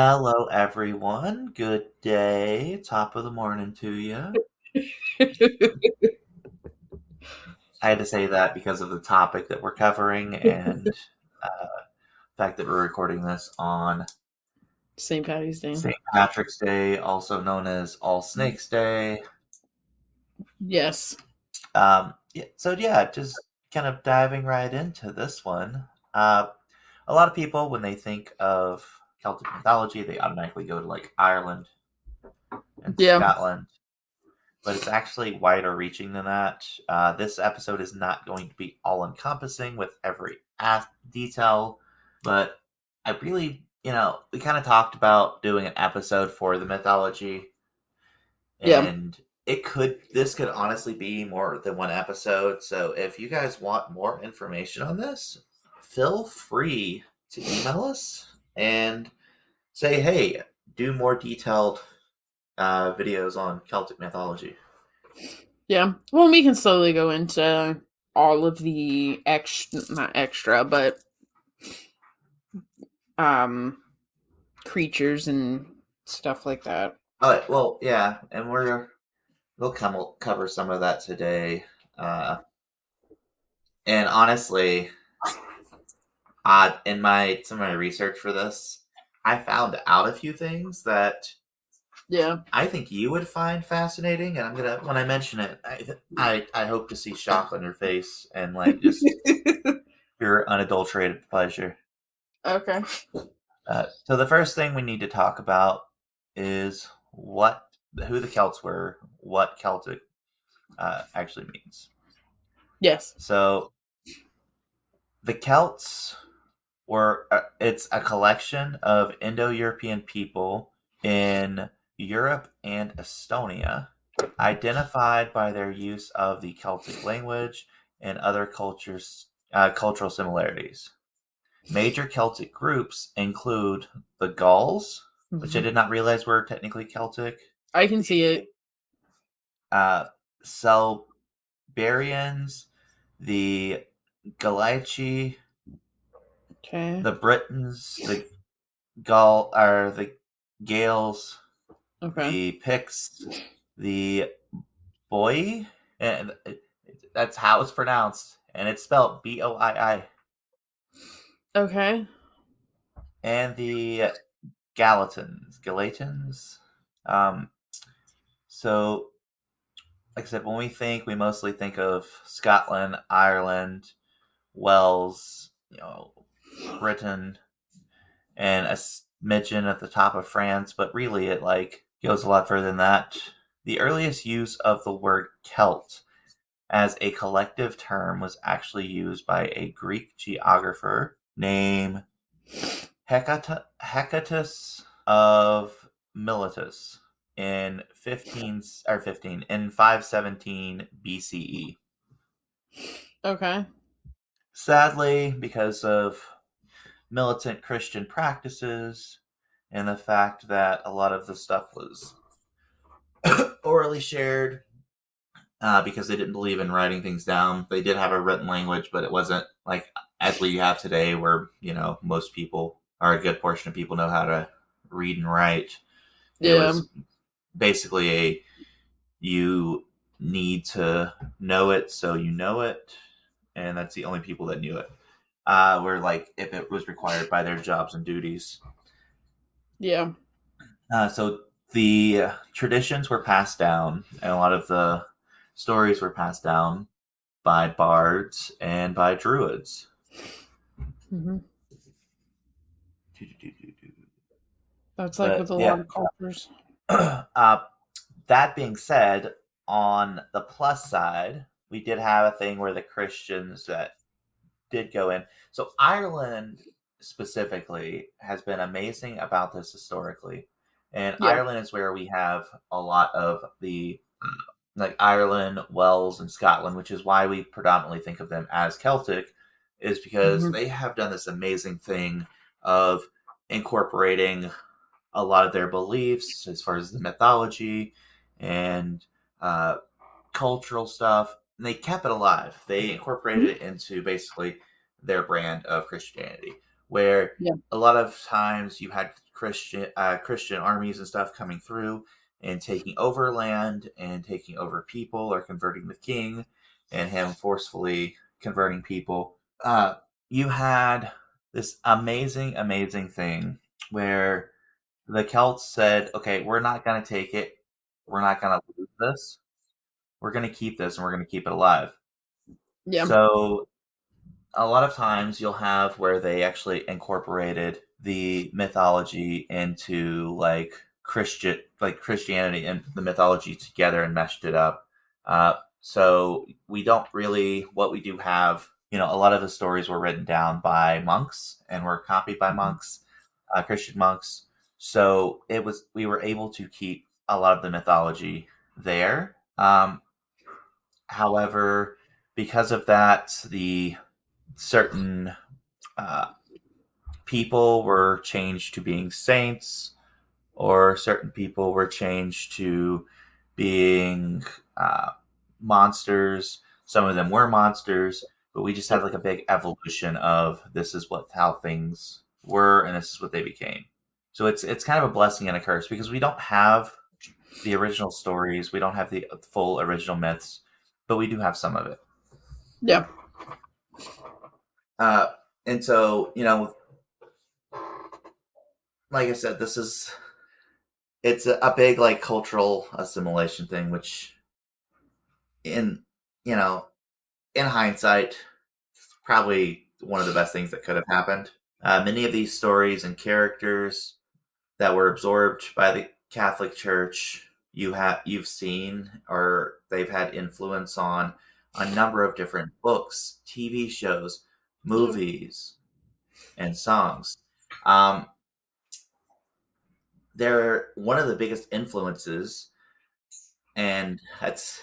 Hello, everyone. Good day. Top of the morning to you. I had to say that because of the topic that we're covering and the fact that we're recording this on St. Patty's Day. St. Patrick's Day, also known as All Snakes Day. Yes. Just kind of diving right into this one. Uh, a lot of people, when they think of Celtic mythology, they automatically go to like Ireland and Yeah. Scotland, but it's actually wider reaching than that. This episode is not going to be all encompassing with every detail, but I really, we kind of talked about doing an episode for the mythology, Yeah. and this could honestly be more than one episode. So if you guys want more information on this, feel free to email us and say, hey, do more detailed videos on Celtic mythology. Yeah. Well, we can slowly go into all of the not extra, but um creatures and stuff like that. All right. Well, yeah, and we'll cover some of that today. Uh, and honestly, in some of my research for this, I found out a few things that Yeah. I think you would find fascinating. And when I mention it, I hope to see shock on your face and like just your unadulterated pleasure. Okay. So the first thing we need to talk about is who the Celts were, what Celtic actually means. Yes. So the Celts it's a collection of Indo-European people in Europe and Estonia, identified by their use of the Celtic language and other cultural similarities. Major Celtic groups include the Gauls, which I Mhm. did not realize were technically Celtic, I can see the it. Celberians, the Galaici, Okay. the Britons, the Gales, Okay. the Picts, the Boii, and that's how it's pronounced, and it's spelled Boii, Okay. and the Galatans. Um, so, like I said, when we mostly think of Scotland, Ireland, Wales, Britain, and a smidgen at the top of France, but really it like goes a lot further than that. The earliest use of the word Celt as a collective term was actually used by a Greek geographer named Hecatus of Miletus in 517 BCE. Okay. Sadly, because of militant Christian practices and the fact that a lot of the stuff was orally shared, because they didn't believe in writing things down. They did have a written language, but it wasn't like as we have today, where most people or a good portion of people know how to read and write. It Yeah. was basically a you need to know it, so you know it, and that's the only people that knew it. Where like if it was required by their jobs and duties. Yeah. So the traditions were passed down, and a lot of the stories were passed down by bards and by druids. hmm That's like But with a lot yeah, of cultures. uh, that being said, on the plus side, we did have a thing where the Christians that did go in. So Ireland specifically has been amazing about this historically. And Yeah. Ireland is where we have a lot of the like Ireland, Wales, and Scotland, which is why we predominantly think of them as Celtic, is because hmm they have done this amazing thing of incorporating a lot of their beliefs as far as the mythology and uh, cultural stuff. And they kept it alive. They incorporated it into basically their brand of Christianity. where Yeah. a lot of times you had Christian armies and stuff coming through and taking over land and taking over people or converting the king and him forcefully converting people. You had this amazing thing where the Celts said, okay, we're not going to take it. We're not going to lose this. We're going to keep this and we're going to keep it alive. Yeah. So a lot of times you'll have where they actually incorporated the mythology into Christianity and the mythology together and meshed it up. So we don't really what we do have. A lot of the stories were written down by monks and were copied by Mhm. monks, Christian monks. So we were able to keep a lot of the mythology there. However, because of that, the certain uh, people were changed to being saints, or certain people were changed to being uh, monsters. Some of them were monsters, but we just had like a big evolution of this is what how things were, and this is what they became. So it's kind of a blessing and a curse because we don't have the original stories, we don't have the full original myths, but we do have some of it. Yeah. Uh, and so like I said, it's a big like cultural assimilation thing, which in you know in hindsight, probably one of the best things that could have happened. Many of these stories and characters that were absorbed by the Catholic Church, you've seen, or they've had influence on a number of different books, TV shows, Yeah. movies, and songs. Um, they're one of the biggest influences, and that's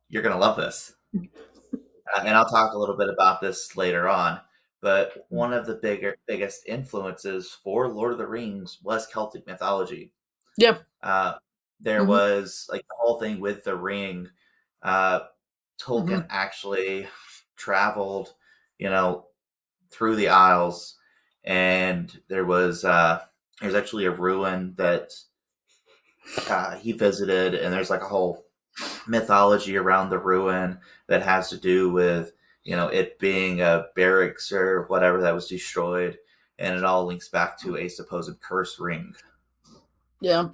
you're gonna love this. And I'll talk a little bit about this later on. But one of the biggest influences for Lord of the Rings was Celtic mythology. Yeah. Uh, there Hmm. was like the whole thing with the ring. Uh, Tolkien Hmm. actually traveled, you know, through the Isles, and there's actually a ruin that he visited, and there's like a whole mythology around the ruin that has to do with it being a barracks or whatever that was destroyed, and it all links back to a supposed curse ring. Yeah.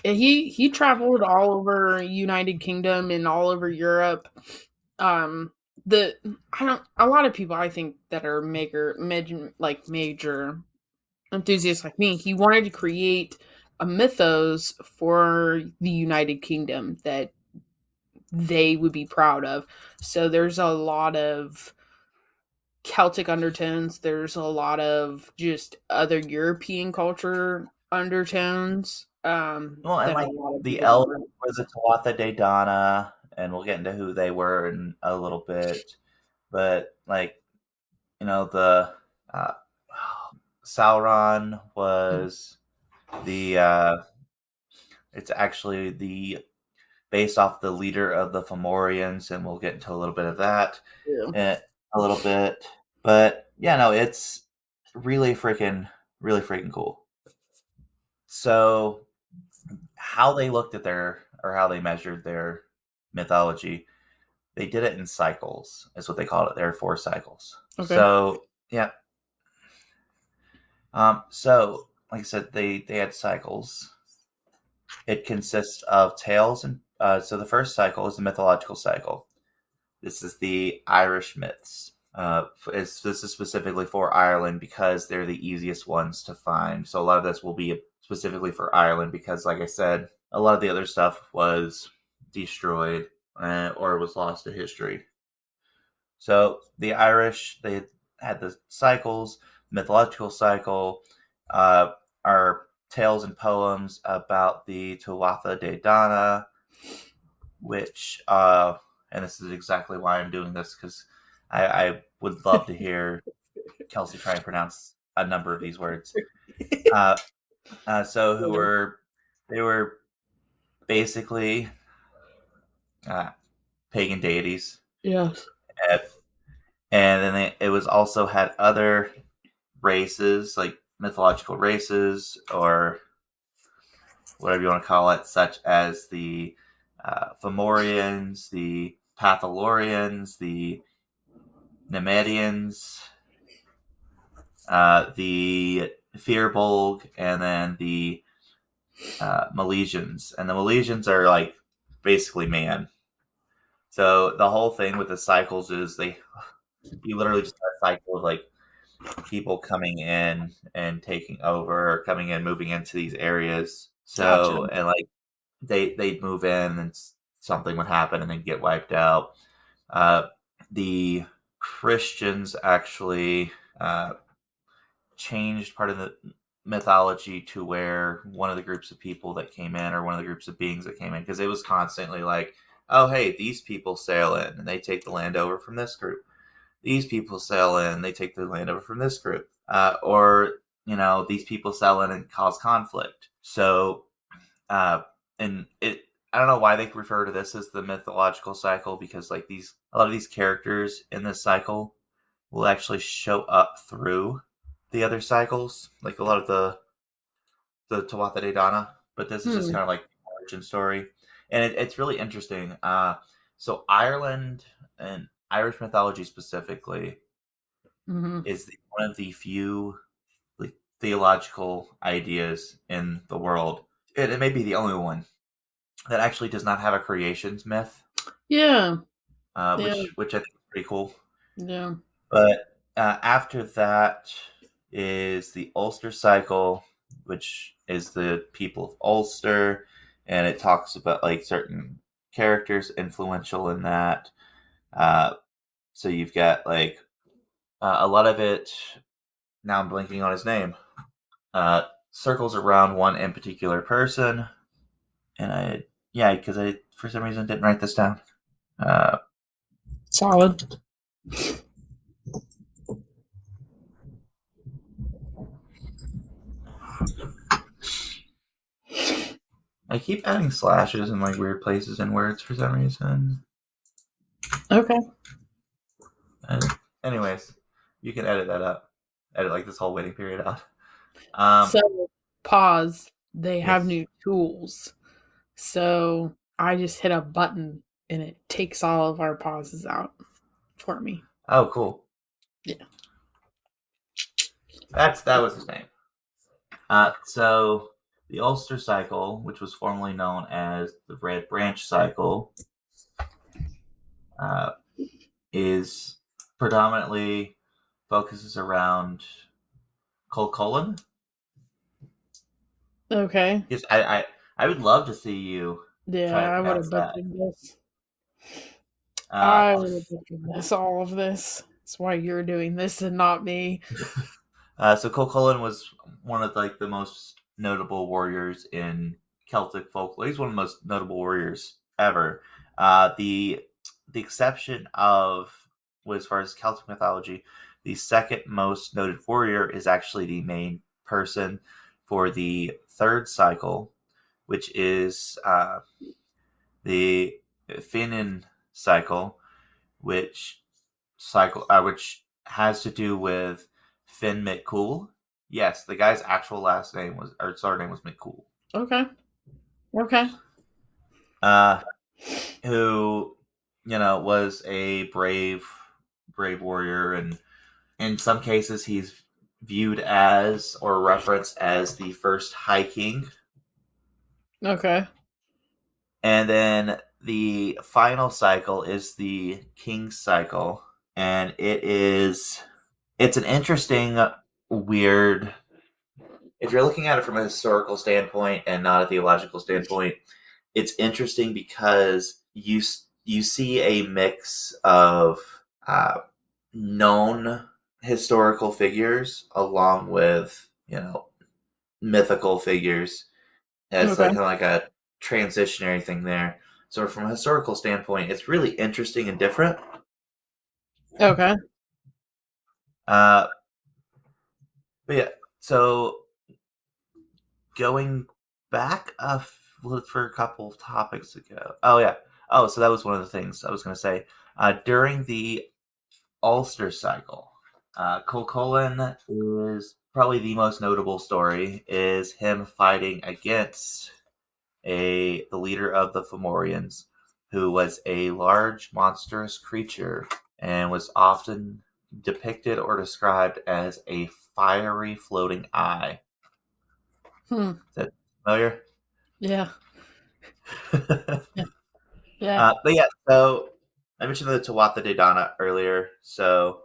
Yeah, he traveled all over United Kingdom and all over Europe. Um, the I don't a lot of people I think that are major enthusiasts like me. He wanted to create a mythos for the United Kingdom that they would be proud of. So there's a lot of Celtic undertones. There's a lot of just other European culture undertones Well, and that a like lot of the people don't elves really. were the Tuatha De Dana, and we'll get into who they were in a little bit. But like the uh, Sauron was the it's actually the based off the leader of the Fomorians, and we'll get into a little bit of that Yeah. in a little bit. But yeah, no, it's really freaking cool. So how they looked at their or how they measured their mythology, they did it in cycles, is what they called it. There are 4 cycles. Okay. So yeah. So like I said, they had cycles. It consists of tales and so the first cycle is the mythological cycle. This is the Irish myths. This is specifically for Ireland because they're the easiest ones to find. So a lot of this will be specifically for Ireland because, like I said, a lot of the other stuff was destroyed or was lost to history. So the Irish, they had the cycles, mythological cycle, uh, are tales and poems about the Tuatha De Dana, which and this is exactly why I'm doing this because I would love to hear Kelsey try and pronounce a number of these words. Uh, so who Yeah. were they were basically uh, pagan deities, Yes. uh, and then it was also had other races, like mythological races, or whatever you want to call it, such as the Fomorians, the Pathalorians, the Nemedians, the Firbolg, and then the Milesians. And the Milesians are like basically man. So the whole thing with the cycles is you literally just have a cycle of like people coming in and taking over, or coming in, moving into these areas. Gotcha. So and like they'd move in and something would happen and then get wiped out. Uh, the Christians actually changed part of the mythology to where one of the groups of people that came in, or one of the groups of beings that came in, because it was constantly like, oh hey, these people sail in and they take the land over from this group. These people sail in, they take the land over from this group, or these people sail in and cause conflict. So, and it, I don't know why they refer to this as the mythological cycle, because like a lot of these characters in this cycle will actually show up through the other cycles, like a lot of the Tuatha De Danann. But this is just Hmm. kind of like the origin story, and it's really interesting. So Ireland and Irish mythology specifically Hmm. is one of the few like theological ideas in the world. It may be the only one that actually does not have a creations myth, Yeah. Yeah. which I think is pretty cool. Yeah. But after that is the Ulster cycle, which is the people of Ulster, and it talks about like certain characters influential in that. Uh, so you've got like a lot of it. Now I'm blinking on his name. Circles around one in particular person, and because I for some reason didn't write this down. Uh, Solid. I keep adding slashes in like weird places in words for some reason. Okay. And anyways, you can edit that up. Edit like this whole waiting period out. Um, So, pause. They have yes. new tools. So, I just hit a button and it takes all of our pauses out for me. Oh, cool. Yeah. That was his name. So the Ulster cycle, which was formerly known as the Red Branch cycle, uh, is predominantly focuses around Colcolin. Okay. Yes, I would love to see you Yeah, try to I would pronounce have that. butchered this. Uh, I would have butchered this, all of this. That's why you're doing this and not me. so Colcolin was one of like the most notable warriors in Celtic folklore. He's one of the most notable warriors ever. The exception of, well, as far as Celtic mythology, the second most noted warrior is actually the main person for the third cycle, which is the Finnan cycle, which has to do with Finn McCool. Yes, the guy's actual last name was, or surname was McCool. Okay. Okay. Uh, who was a brave warrior, and in some cases he's viewed as or referenced as the first High King. Okay. And then the final cycle is the King cycle, and it's an interesting, weird. If you're looking at it from a historical standpoint and not a theological standpoint, it's interesting because you see a mix of uh, known historical figures along with mythical figures. It's Okay. like kind of like a transitionary thing there. So from a historical standpoint, it's really interesting and different. Okay. Uh, but yeah, so going back for a couple of topics ago. Oh yeah. Oh, so that was one of the things I was going to say. During the Ulster cycle, Colcolin is probably the most notable story. Is him fighting against the leader of the Fomorians, who was a large, monstrous creature and was often depicted or described as a fiery floating eye. Hmm. Is that familiar? Yeah. Yeah. Yeah. But yeah, so I mentioned the Tuatha De Danann earlier. So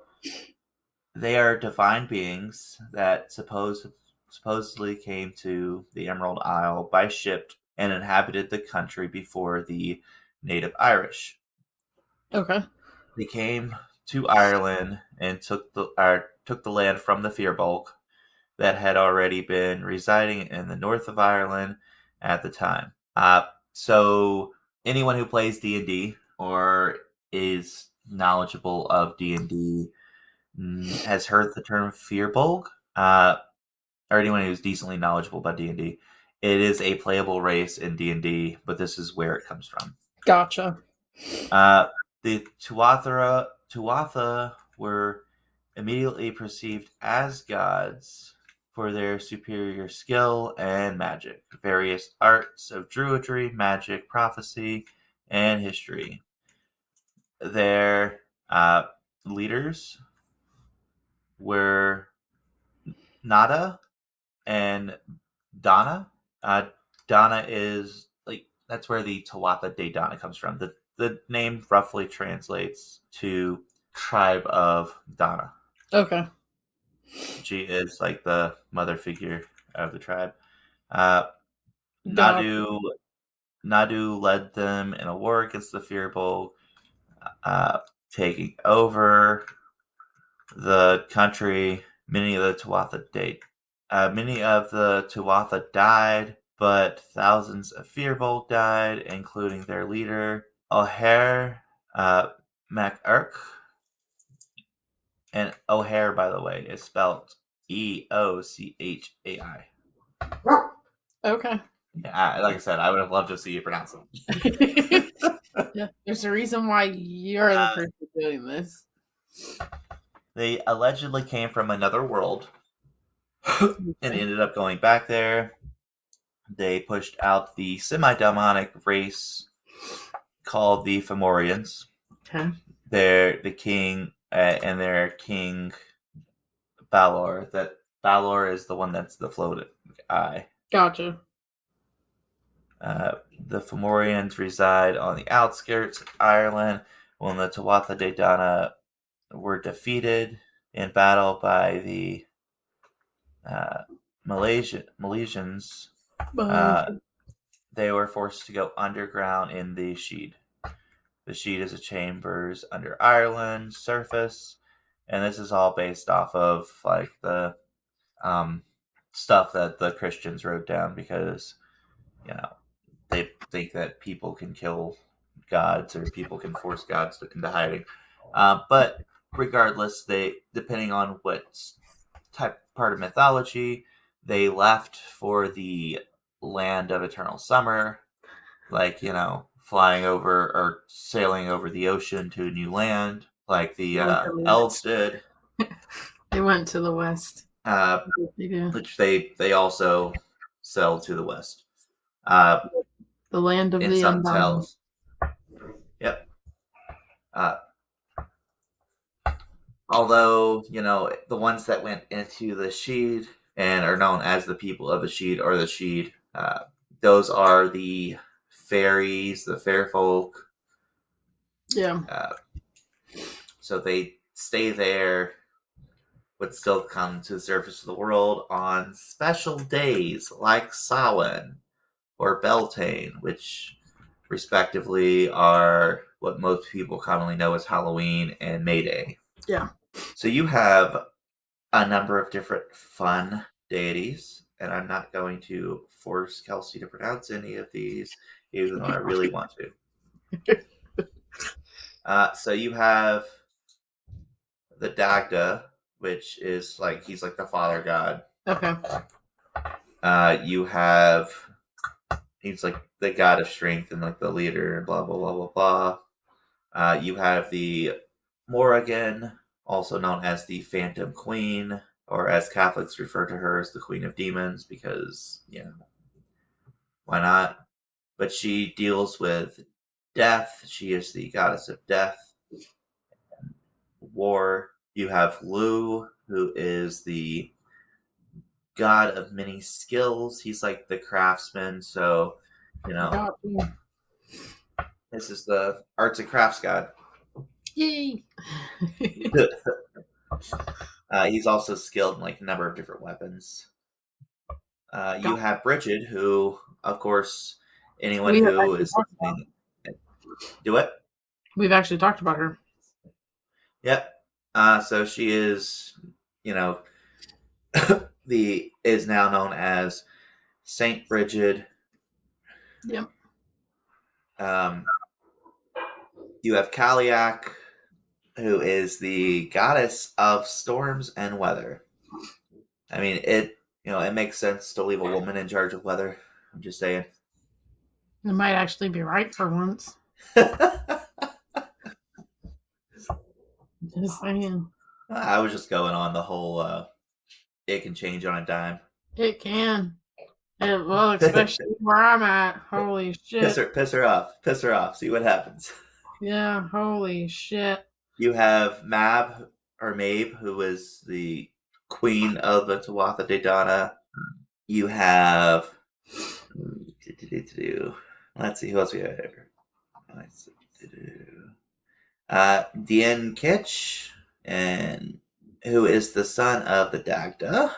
they are divine beings that supposedly came to the Emerald Isle by ship and inhabited the country before the native Irish. Okay. They came to Ireland and took the land from the Firbolg that had already been residing in the north of Ireland at the time. So anyone who plays D&D or is knowledgeable of D&D has heard the term Firbolg, or anyone who's decently knowledgeable about D&D. It is a playable race in D&D, but this is where it comes from. Gotcha. Uh, the Tuatha were immediately perceived as gods for their superior skill and magic, various arts of druidry, magic, prophecy, and history. Their leaders were Nada and Donna. Donna is like that's where the Tuatha De Danann comes from. The name roughly translates to tribe of Donna. Okay. She is like the mother figure of the tribe. Uh, Gotcha. Nadu Nadu led them in a war against the Firbolg, uh, taking over the country. Many of the Tuatha died, but thousands of Firbolg died, including their leader O'Hare MacArc. And O'Hare, by the way, is spelled Eochai. Okay. Yeah, like I said, I would have loved to see you pronounce them. Yeah. There's a reason why you're the Uh, person doing this. they allegedly came from another world and Okay. ended up going back there. They pushed out the semi-demonic race called the Fomorians. Okay. They're the king and their king Balor. That Balor is the one that's the floating eye. Gotcha. The Fomorians reside on the outskirts of Ireland. When the Tuatha De Danann were defeated in battle by the Milesians, Bye. uh, they were forced to go underground in the Sheed. The Sheed is a chambers under Ireland's surface, and this is all based off of like the um, stuff that the Christians wrote down because you know they think that people can kill gods or people can force gods into hiding. But regardless, they depending on what type part of mythology they left for the land of eternal summer, like flying over or sailing over the ocean to a new land, like the Went to the elves west. did. They went to the west. Uh, They do. which they also sell to the west. Uh, The land of in the some undying. tales, yep. Uh, although the ones that went into the Sheed and are known as the people of the Sheed or the Sheed, those are the fairies, the fair folk. Yeah. So they stay there, but still come to the surface of the world on special days like Samhain or Beltane, which respectively are what most people commonly know as Halloween and May Day. Yeah. So you have a number of different fun deities, and I'm not going to force Kelsey to pronounce any of these, even though I really want to. So you have the Dagda, which is like he's like the father god. Okay. You have he's like the god of strength and like the leader and blah blah blah blah blah. You have the Morrigan, also known as the Phantom Queen, or as Catholics refer to her as the Queen of Demons, because, why not? But she deals with death. She is the goddess of death, war. You have Lu, who is the god of many skills. He's like the craftsman, so, you know, Forgot to. this is the arts and crafts god. Yay! He's also skilled in like a number of different weapons. You Got. have Bridget, who, of course, anyone We have who actually is talked about. listening, do it. We've actually talked about her. Yep. So she is, you know, the is now known as Saint Bridget. Yep. Um, you have Kaliak, who is the goddess of storms and weather. I mean, it makes sense to leave a woman in charge of weather. I'm just saying. It might actually be right for once. Just saying. I was just going on the whole it can change on a dime. It can. Well, especially where I'm at. Holy shit. Piss her off, see what happens. Yeah, holy shit. You have Mab or Mabe, who is the queen of the Tuatha De Dana. You have let's see who else we have here. Dien Kitch, and who is the son of the Dagda,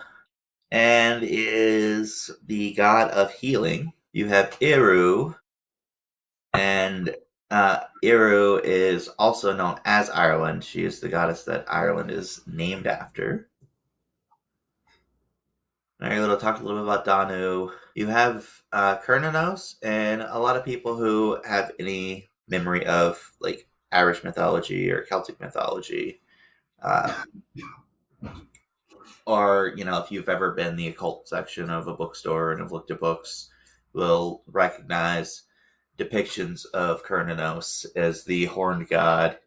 and is the god of healing. You have Iru, and Iru is also known as Ireland. She is the goddess that Ireland is named after. Now you're going to talk a little bit about Danu. You have Kernanos, and a lot of people who have any memory of like Irish mythology or Celtic mythology, uh, or if you've ever been in the occult section of a bookstore and have looked at books, will recognize depictions of Kernanos as the horned god.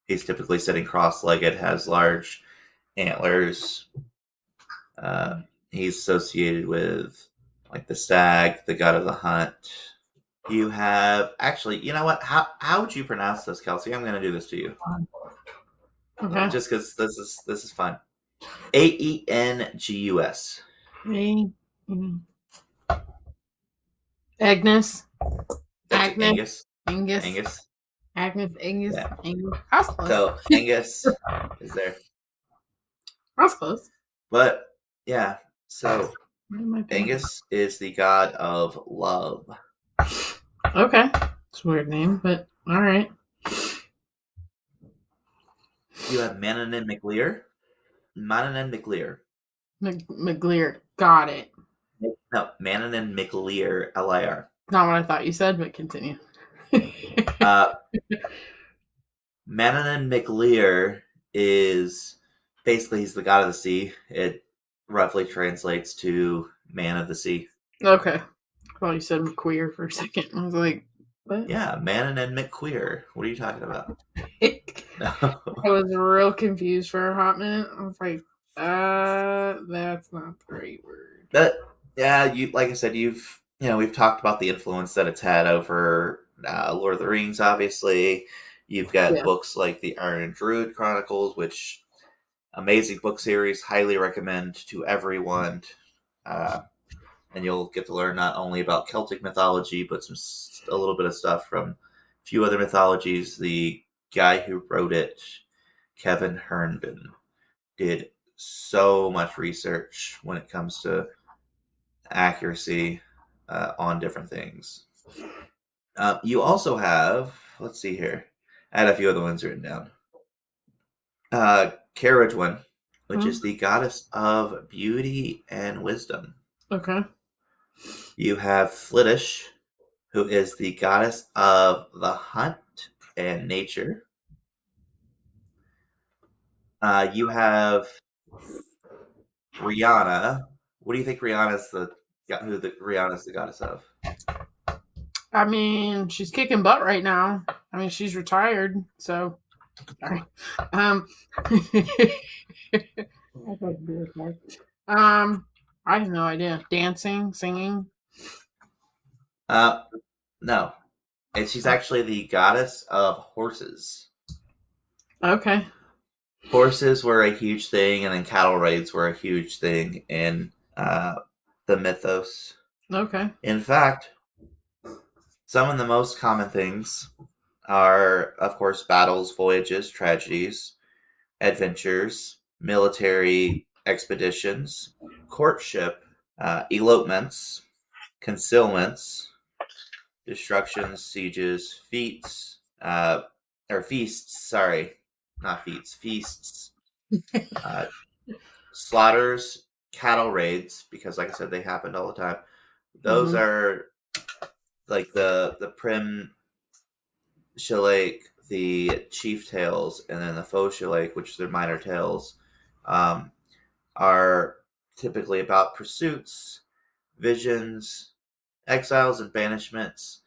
He's typically sitting cross-legged, has large antlers. He's associated with like the stag, the god of the hunt. You have actually, you know what? How would you pronounce this, Kelsey? I'm going to do this to you, Okay. just because this is fun. Aengus. Me. Agnes. That's Agnes. Angus. Angus. Angus. Agnes. Angus. Yeah. Angus. I was close. So Angus is there, I was close. but yeah. So Where am I going? Angus is the god of love. Okay. It's a weird name, but all right. You have Manannán Mac Lir. Manannán Mac Lir. McGlear. Got it. No, Manannán Mac Lir. Lir. Not what I thought you said, but continue. Uh, Manannán Mac Lir is basically he's the god of the sea. It roughly translates to man of the sea. Okay. I thought you said queer for a second. I was like, what? Yeah, Manannán Mac Queer. What are you talking about? No. I was real confused for a hot minute. I was like, that's not the right word. But yeah, you like I said, we've talked about the influence that it's had over Lord of the Rings. Obviously, you've got Yeah. books like the Iron and Druid Chronicles, which amazing book series, highly recommend to everyone. And you'll get to learn not only about Celtic mythology, but a little bit of stuff from a few other mythologies. The guy who wrote it, Kevin Herndon, did so much research when it comes to accuracy on different things. You also have, let's see here, I had a few other ones written down. Caradwyn, which is the goddess of beauty and wisdom. Okay. You have Flittish, who is the goddess of the hunt and nature. You have Rihanna. What do you think Rihanna's Rihanna's the goddess of? I mean, she's kicking butt right now. I mean, she's retired, so. Sorry. Um, I um, I have no idea. Dancing, singing. Uh, no. And she's actually the goddess of horses. Okay. Horses were a huge thing, and then cattle raids were a huge thing in the mythos. Okay. In fact, some of the most common things are, of course, battles, voyages, tragedies, adventures, military expeditions, courtship, elopements, concealments, destructions, sieges, feats, or feasts, sorry, not feats, feasts, uh, slaughters, cattle raids, because like I said, they happened all the time. Those Mm-hmm. are like the prim shillake, the chief tales, and then the faux shillake, which is their minor tales, um, are typically about pursuits, visions, exiles and banishments,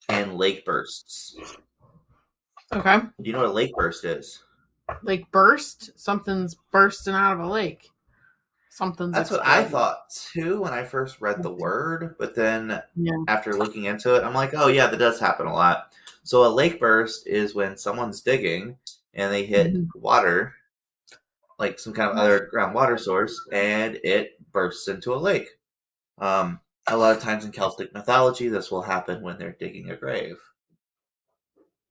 and lake bursts. Okay. Do you know what a lake burst is? Like burst. Something's bursting out of a lake. Something's That's what I exploding. thought too when I first read the word, but then Yeah. after looking into it, I'm like, oh yeah, that does happen a lot. So a lake burst is when someone's digging and they hit Mhm. water, like some kind of underground water source, and it bursts into a lake. A lot of times in Celtic mythology, this will happen when they're digging a grave.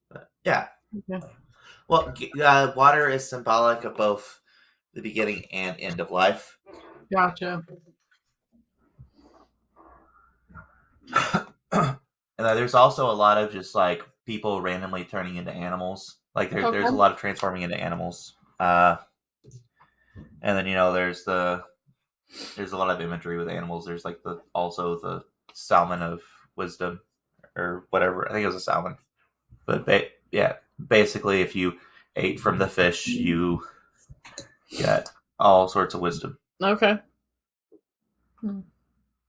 But yeah, Okay. well, water is symbolic of both the beginning and end of life. Gotcha. And there's also a lot of just like people randomly turning into animals. Like there's a Okay. lot of transforming into animals. And then there's a lot of imagery with animals. There's like the salmon of wisdom or whatever. I think it was a salmon. But yeah, basically, if you ate from the fish, you get all sorts of wisdom. Okay. Hmm.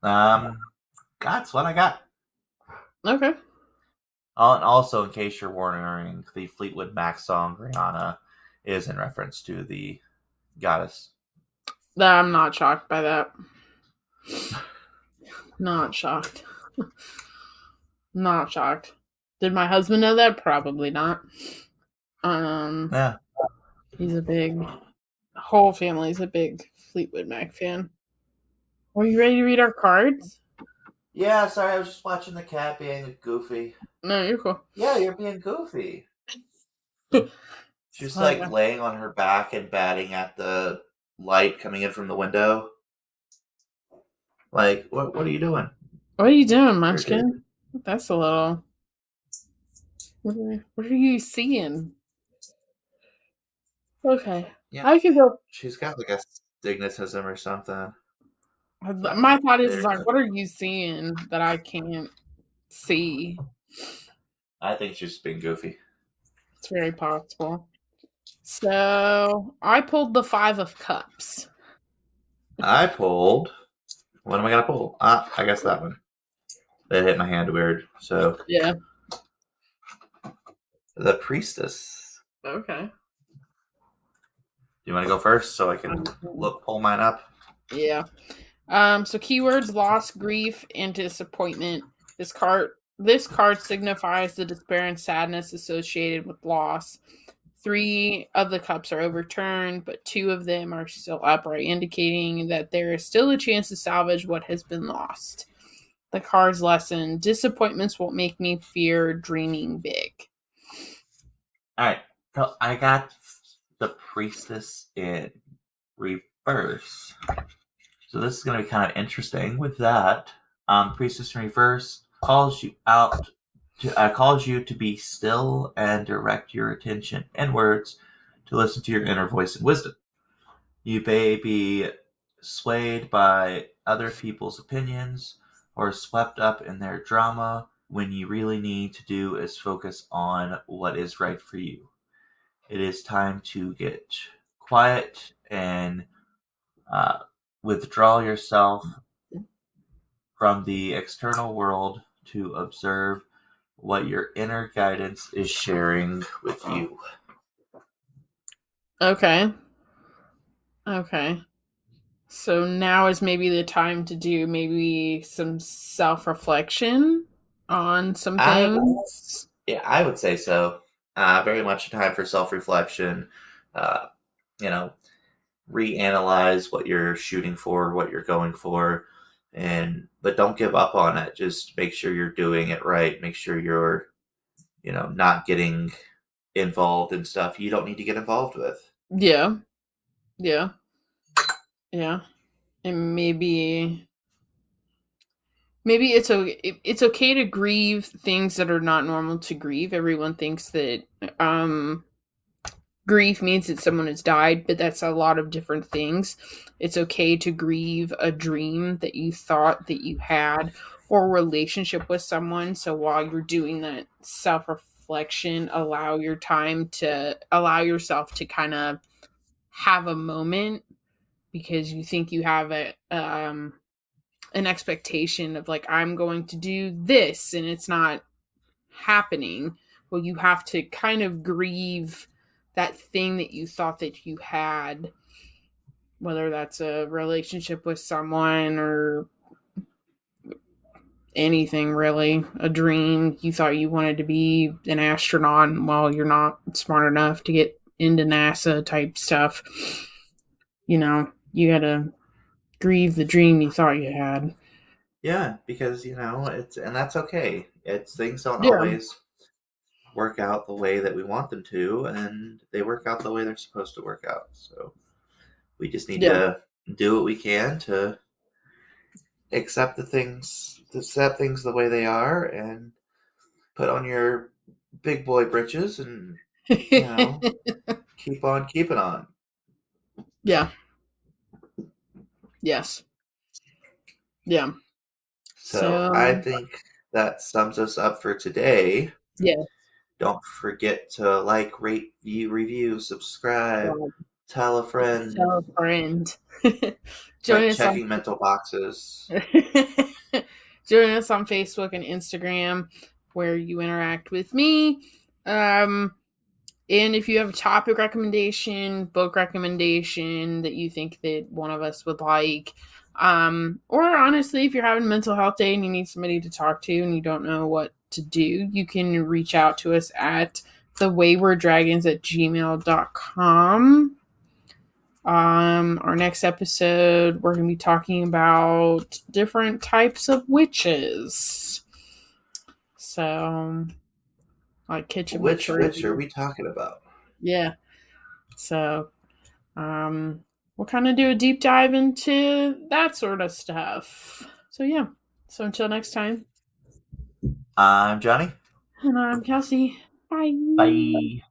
Um, that's what I got. Okay. And also, in case you're wondering, the Fleetwood Mac song Rihanna is in reference to the goddess. I'm not shocked by that. Not shocked. Not shocked. Did my husband know that? Probably not. Um, Yeah. he's a big whole family's a big Fleetwood Mac fan. Are you ready to read our cards? Yeah, sorry, I was just watching the cat being goofy. No, you're cool. Yeah, you're being goofy. She's Oh, like yeah. laying on her back and batting at the light coming in from the window. Like, what are you doing? What are you doing, You're good. Munchkin? That's a little. What are you seeing? Okay, Yeah, I can go. she's got like a stigmatism or something. My thought is There, like, what are you seeing that I can't see? I think she's just being goofy. It's very possible. So I pulled the Five of Cups. I pulled. What am I gonna pull? I guess that one. That hit my hand weird. So Yeah. the Priestess. Okay. Do you want to go first so I can Um, pull mine up? yeah. So keywords: loss, grief, and disappointment. This card signifies the despair and sadness associated with loss. Three of the cups are overturned, but two of them are still upright, indicating that there is still a chance to salvage what has been lost. The card's lesson: disappointments won't make me fear dreaming big. All right. So I got the Priestess in reverse. So this is going to be kind of interesting. With that, Priestess in reverse calls you to be still and direct your attention inwards to listen to your inner voice and wisdom. You may be swayed by other people's opinions or swept up in their drama when you really need to do is focus on what is right for you. It is time to get quiet and uh, withdraw yourself from the external world to observe what your inner guidance is sharing with you. Okay. Okay. So now is maybe the time to do maybe some self reflection on some I would, things. yeah, I would say so. Very much a time for self reflection. Uh, you know, reanalyze what you're shooting for, what you're going for, and but don't give up on it. Just make sure you're doing it right. Make sure you're, not getting involved in stuff you don't need to get involved with. Yeah. Yeah. Yeah. And maybe it's okay to grieve things that are not normal to grieve. Everyone thinks that um grief means that someone has died, but that's a lot of different things. It's okay to grieve a dream that you thought that you had or a relationship with someone. So while you're doing that self reflection, allow yourself to kind of have a moment because you think you have an expectation of like I'm going to do this and it's not happening. Well, you have to kind of grieve that thing that you thought that you had, whether that's a relationship with someone or anything really, a dream. You thought you wanted to be an astronaut. Well, you're not smart enough to get into NASA type stuff. You gotta grieve the dream you thought you had. Yeah, because it's and that's okay. It's things don't Yeah. always work out the way that we want them to, and they work out the way they're supposed to work out. So we just need Yeah. to do what we can to accept things the way they are, and put on your big boy britches, and keep on keeping on. Yeah. Yes. Yeah. So I So, think that sums us up for today. yeah. Don't forget to like, rate, review, subscribe, God, tell a friend, tell a friend. Join check us on checking mental boxes. join us on Facebook and Instagram where you interact with me. Um, and if you have a topic recommendation, book recommendation that you think that one of us would like, or honestly, if you're having a mental health day and you need somebody to talk to and you don't know what to do, you can reach out to us at thewaywardragons@gmail.com. Our next episode, we're going to be talking about different types of witches. So, like kitchen Which witch are maturity. we talking about? Yeah. So, um, we'll kind of do a deep dive into that sort of stuff. So, yeah. So, until next time, I'm Johnny. and I'm Kelsey. Bye. Bye.